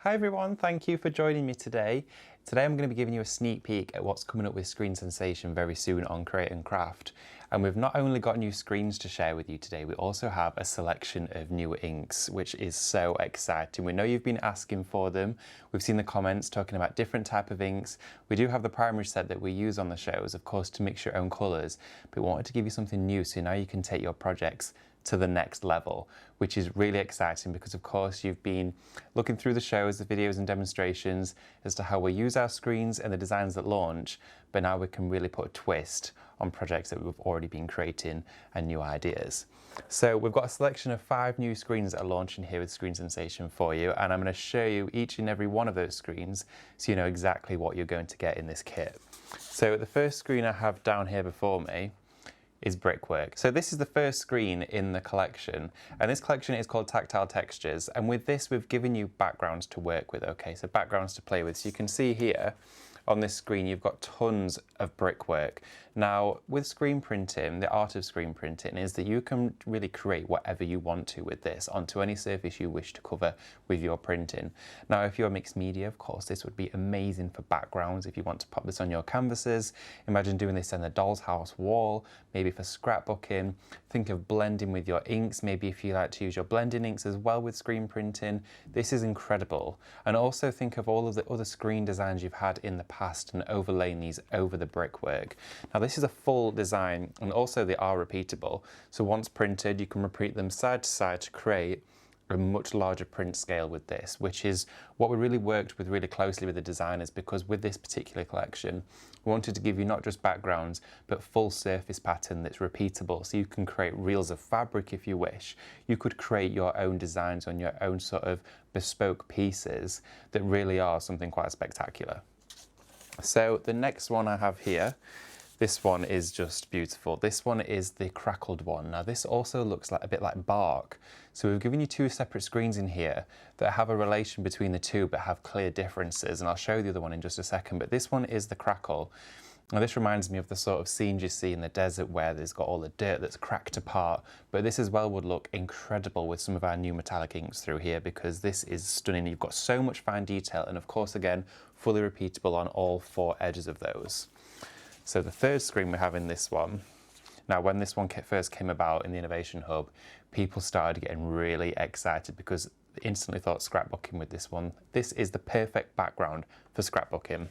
Hi everyone, thank you for joining me today. Today I'm going to be giving you a sneak peek at what's coming up with Screen Sensation very soon on Create and Craft. And we've not only got new screens to share with you today, we also have a selection of new inks, which is so exciting. We know you've been asking for them. We've seen the comments talking about different type of inks. We do have the primary set that we use on the shows, of course, to mix your own colours, but we wanted to give you something new so now you can take your projects to the next level, which is really exciting because of course you've been looking through the shows, the videos and demonstrations as to how we use our screens and the designs that launch, but now we can really put a twist on projects that we've already been creating and new ideas. So we've got a selection of 5 new screens that are launching here with Screen Sensation for you, and I'm going to show you each and every one of those screens so you know exactly what you're going to get in this kit. So the first screen I have down here before me is Brickwork. So this is the first screen in the collection, and this collection is called Tactile Textures, and with this we've given you backgrounds to work with, okay, so backgrounds to play with. So you can see here on this screen you've got tons of brickwork. Now with screen printing, the art of screen printing is that you can really create whatever you want to with this onto any surface you wish to cover with your printing. Now if you're mixed media, of course this would be amazing for backgrounds if you want to pop this on your canvases. Imagine doing this on the doll's house wall, maybe for scrapbooking. Think of blending with your inks, maybe if you like to use your blending inks as well with screen printing. This is incredible. And also think of all of the other screen designs you've had in the past and overlaying these over the brickwork. Now this is a full design and also they are repeatable. So once printed you can repeat them side to side to create a much larger print scale with this, which is what we really worked with really closely with the designers, because with this particular collection we wanted to give you not just backgrounds but full surface pattern that's repeatable, so you can create reels of fabric if you wish. You could create your own designs on your own sort of bespoke pieces that really are something quite spectacular. So the next one I have here, this one is just beautiful. This one is the crackled one. Now this also looks like a bit like bark. So we've given you 2 separate screens in here that have a relation between the two but have clear differences, and I'll show you the other one in just a second, but this one is the crackle. Now this reminds me of the sort of scenes you see in the desert where there's got all the dirt that's cracked apart, but this as well would look incredible with some of our new metallic inks through here, because this is stunning. You've got so much fine detail and of course again fully repeatable on all 4 edges of those. So the third screen we have in this one, now when this one first came about in the Innovation Hub, people started getting really excited because they instantly thought scrapbooking with this one. This is the perfect background for scrapbooking.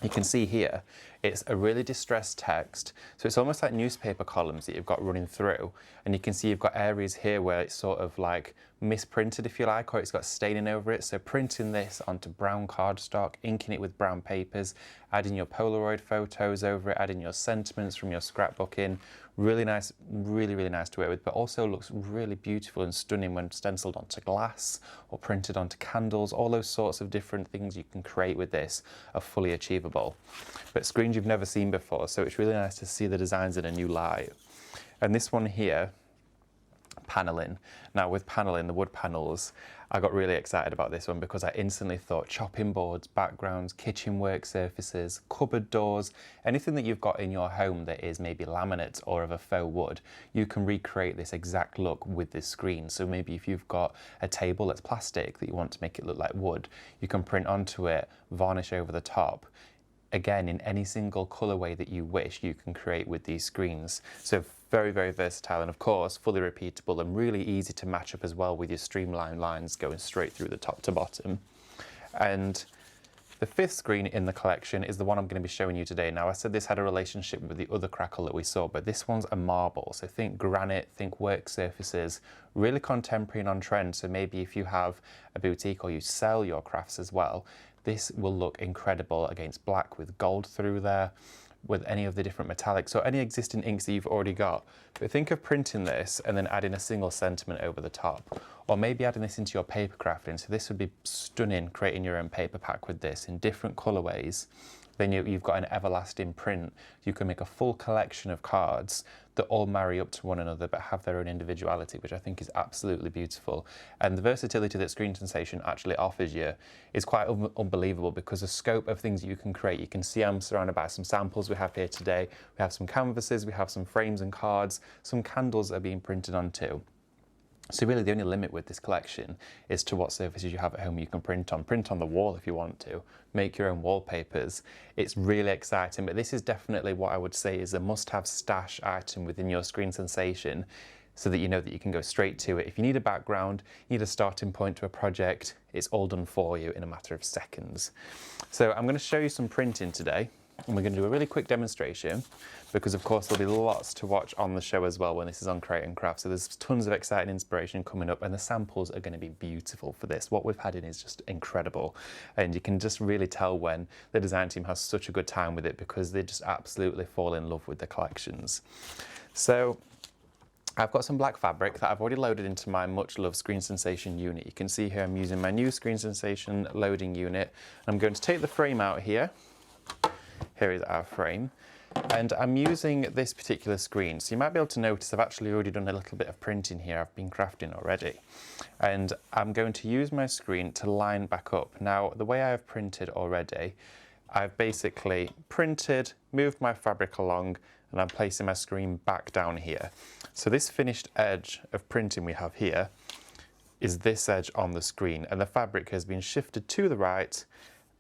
You can see here, it's a really distressed text, so it's almost like newspaper columns that you've got running through, and you can see you've got areas here where it's sort of like misprinted if you like, or it's got staining over it. So printing this onto brown cardstock, inking it with brown papers, adding your Polaroid photos over it, adding your sentiments from your scrapbooking. Really nice, really nice to work with, but also looks really beautiful and stunning when stenciled onto glass or printed onto candles. All those sorts of different things you can create with this are fully achievable. But screens you've never seen before, so it's really nice to see the designs in a new light. And this one here, paneling. Now with paneling, the wood panels, I got really excited about this one because I instantly thought chopping boards, backgrounds, kitchen work surfaces, cupboard doors, anything that you've got in your home that is maybe laminate or of a faux wood, you can recreate this exact look with this screen. So maybe if you've got a table that's plastic that you want to make it look like wood, you can print onto it, varnish over the top. Again, in any single colorway that you wish, you can create with these screens. So very versatile, and of course fully repeatable and really easy to match up as well with your streamlined lines going straight through the top to bottom. And the 5th screen in the collection is the one I'm going to be showing you today. Now I said this had a relationship with the other Crackle that we saw, but this one's a marble. So think granite, think work surfaces, really contemporary and on trend. So maybe if you have a boutique or you sell your crafts as well, this will look incredible against black with gold through there, with any of the different metallics or any existing inks that you've already got. But think of printing this and then adding a single sentiment over the top, or maybe adding this into your paper crafting. So this would be stunning, creating your own paper pack with this in different colorways. Then you've got an everlasting print. You can make a full collection of cards that all marry up to one another but have their own individuality, which I think is absolutely beautiful. And the versatility that Screen Sensation actually offers you is quite unbelievable, because the scope of things you can create, you can see I'm surrounded by some samples we have here today. We have some canvases, we have some frames and cards, some candles that are being printed onto. So really the only limit with this collection is to what surfaces you have at home you can print on. Print on the wall if you want to, make your own wallpapers. It's really exciting, but this is definitely what I would say is a must-have stash item within your Screen Sensation, so that you know that you can go straight to it. If you need a background, you need a starting point to a project, it's all done for you in a matter of seconds. So I'm going to show you some printing today, and we're going to do a really quick demonstration, because of course there'll be lots to watch on the show as well when this is on Create and Craft. So there's tons of exciting inspiration coming up, and the samples are going to be beautiful for this. What we've had in is just incredible, and you can just really tell when the design team has such a good time with it, because they just absolutely fall in love with the collections. So I've got some black fabric that I've already loaded into my much loved Screen Sensation unit. You can see here I'm using my new Screen Sensation loading unit. I'm going to take the frame out here. Here is our frame. And I'm using this particular screen. So you might be able to notice I've actually already done a little bit of printing here. I've been crafting already. And I'm going to use my screen to line back up. Now, the way I've printed already, I've basically printed, moved my fabric along, and I'm placing my screen back down here. So this finished edge of printing we have here is this edge on the screen, and the fabric has been shifted to the right,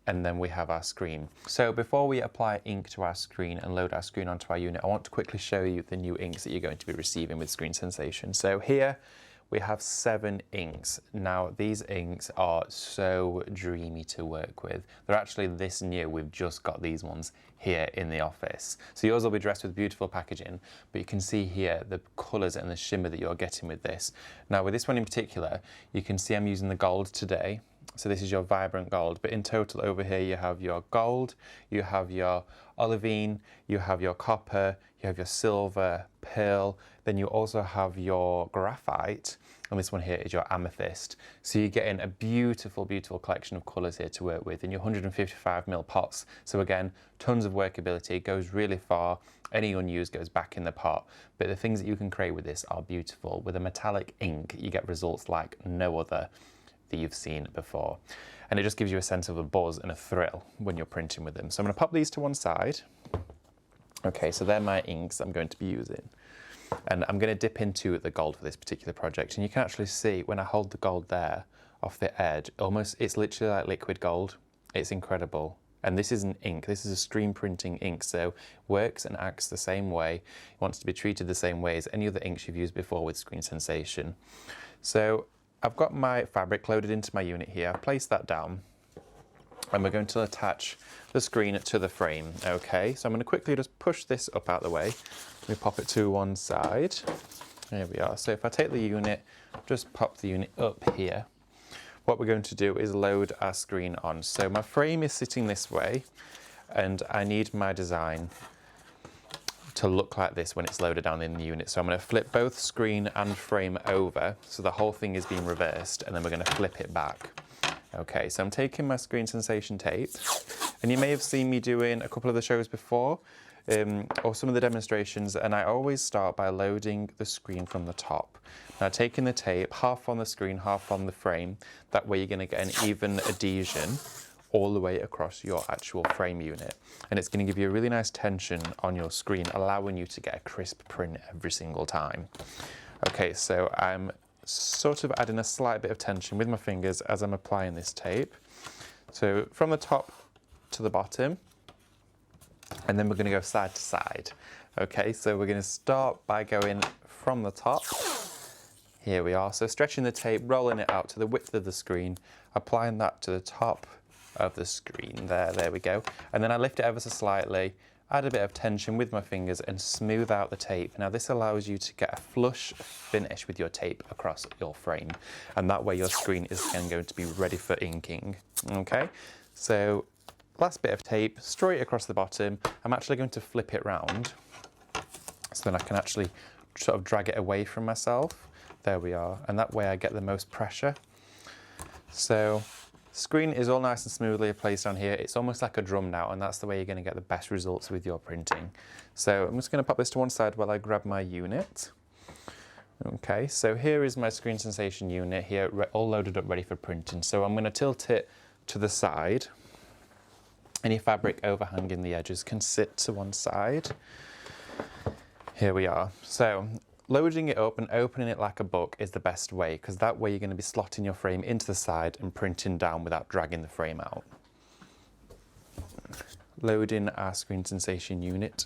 and then we have our screen. So before we apply ink to our screen and load our screen onto our unit, I want to quickly show you the new inks that you're going to be receiving with Screen Sensation. So here we have 7 inks. Now these inks are so dreamy to work with. They're actually this new. We've just got these ones here in the office. So yours will be dressed with beautiful packaging, but you can see here the colours and the shimmer that you're getting with this. Now with this one in particular, you can see I'm using the gold today. So this is your vibrant gold, but in total over here you have your gold, you have your olivine, you have your copper, you have your silver, pearl, then you also have your graphite, and this one here is your amethyst. So you're getting a beautiful, beautiful collection of colours here to work with in your 155mm pots. So again, tons of workability, goes really far, any unused goes back in the pot, but the things that you can create with this are beautiful. With a metallic ink, you get results like no other that you've seen before. And it just gives you a sense of a buzz and a thrill when you're printing with them. So I'm going to pop these to one side. Okay, so they're my inks I'm going to be using. And I'm going to dip into the gold for this particular project. And you can actually see when I hold the gold there off the edge, almost, it's literally like liquid gold. It's incredible. And this isn't ink, this is a screen printing ink, so works and acts the same way. It wants to be treated the same way as any other inks you've used before with Screen Sensation. So I've got my fabric loaded into my unit here. I've placed that down, and we're going to attach the screen to the frame. Okay, so I'm going to quickly just push this up out the way. Let me pop it to one side. There we are. So if I take the unit, just pop the unit up here. What we're going to do is load our screen on. So my frame is sitting this way, and I need my design to look like this when it's loaded down in the unit. So I'm going to flip both screen and frame over, so the whole thing is being reversed, and then we're going to flip it back. Okay, so I'm taking my Screen Sensation tape, and you may have seen me doing a couple of the shows before, or some of the demonstrations, and I always start by loading the screen from the top. Now taking the tape, half on the screen, half on the frame, that way you're going to get an even adhesion all the way across your actual frame unit, and it's going to give you a really nice tension on your screen, allowing you to get a crisp print every single time. Okay, so I'm sort of adding a slight bit of tension with my fingers as I'm applying this tape. So from the top to the bottom, and then we're going to go side to side. Okay, so we're going to start by going from the top. Here we are, so stretching the tape, rolling it out to the width of the screen, applying that to the top of the screen there we go, and then I lift it ever so slightly, add a bit of tension with my fingers and smooth out the tape. Now this allows you to get a flush finish with your tape across your frame, and that way your screen is again going to be ready for inking. Okay, so last bit of tape straight across the bottom. I'm actually going to flip it round so then I can actually sort of drag it away from myself. There we are, and that way I get the most pressure. So screen is all nice and smoothly placed on here. It's almost like a drum now, and that's the way you're going to get the best results with your printing. So I'm just going to pop this to one side while I grab my unit. Okay, so here is my Screen Sensation unit here, all loaded up ready for printing. So I'm going to tilt it to the side. Any fabric overhanging the edges can sit to one side. Here we are. So loading it up and opening it like a book is the best way, because that way you're going to be slotting your frame into the side and printing down without dragging the frame out. Loading our Screen Sensation unit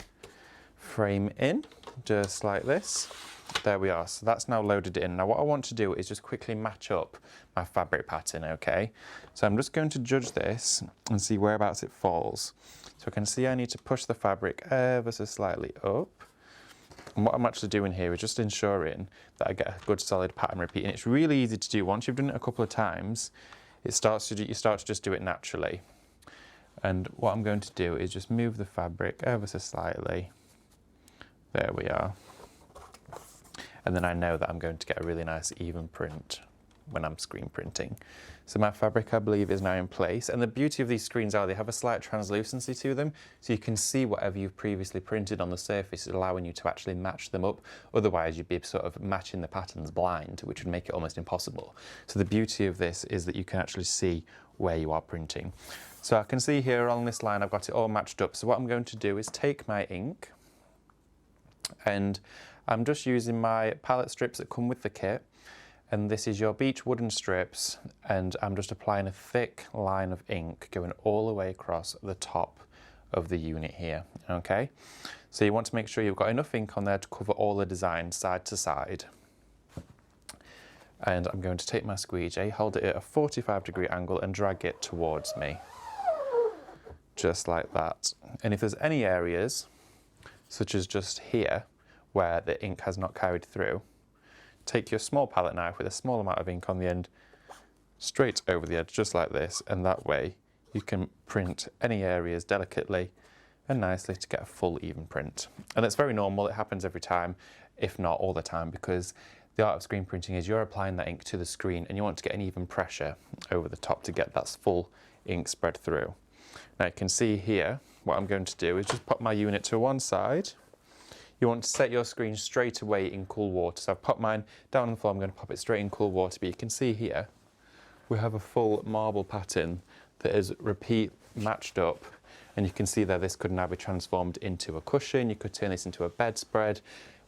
frame in, just like this. There we are, so that's now loaded in. Now what I want to do is just quickly match up my fabric pattern, okay? So I'm just going to judge this and see whereabouts it falls. So I can see I need to push the fabric ever so slightly up. And what I'm actually doing here is just ensuring that I get a good solid pattern repeat. And it's really easy to do. Once you've done it a couple of times, you start to just do it naturally. And what I'm going to do is just move the fabric ever so slightly. There we are. And then I know that I'm going to get a really nice even print when I'm screen printing. So my fabric, I believe, is now in place. And the beauty of these screens are they have a slight translucency to them, so you can see whatever you've previously printed on the surface, allowing you to actually match them up. Otherwise, you'd be sort of matching the patterns blind, which would make it almost impossible. So the beauty of this is that you can actually see where you are printing. So I can see here along this line, I've got it all matched up. So what I'm going to do is take my ink, and I'm just using my palette strips that come with the kit, and this is your beech wooden strips, and I'm just applying a thick line of ink going all the way across the top of the unit here, okay? So you want to make sure you've got enough ink on there to cover all the design side to side. And I'm going to take my squeegee, hold it at a 45-degree angle and drag it towards me, just like that. And if there's any areas, such as just here, where the ink has not carried through, take your small palette knife with a small amount of ink on the end, straight over the edge, just like this, and that way you can print any areas delicately and nicely to get a full even print. And it's very normal, it happens every time, if not all the time, because the art of screen printing is you're applying that ink to the screen and you want to get an even pressure over the top to get that full ink spread through. Now you can see here, what I'm going to do is just pop my unit to one side. You want to set your screen straight away in cool water. So I've popped mine down on the floor, I'm going to pop it straight in cool water, but you can see here, we have a full marble pattern that is repeat matched up. And you can see there this could now be transformed into a cushion, you could turn this into a bedspread.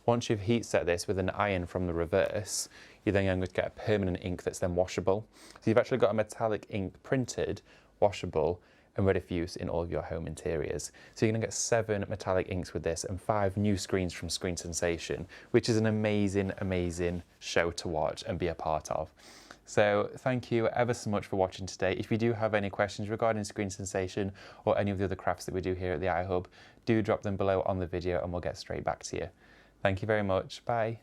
Once you've heat set this with an iron from the reverse, you're then going to get a permanent ink that's then washable. So you've actually got a metallic ink printed, washable, and ready for use in all of your home interiors. So you're going to get 7 metallic inks with this and 5 new screens from Screen Sensation, which is an amazing, amazing show to watch and be a part of. So thank you ever so much for watching today. If you do have any questions regarding Screen Sensation or any of the other crafts that we do here at the iHub, do drop them below on the video and we'll get straight back to you. Thank you very much. Bye.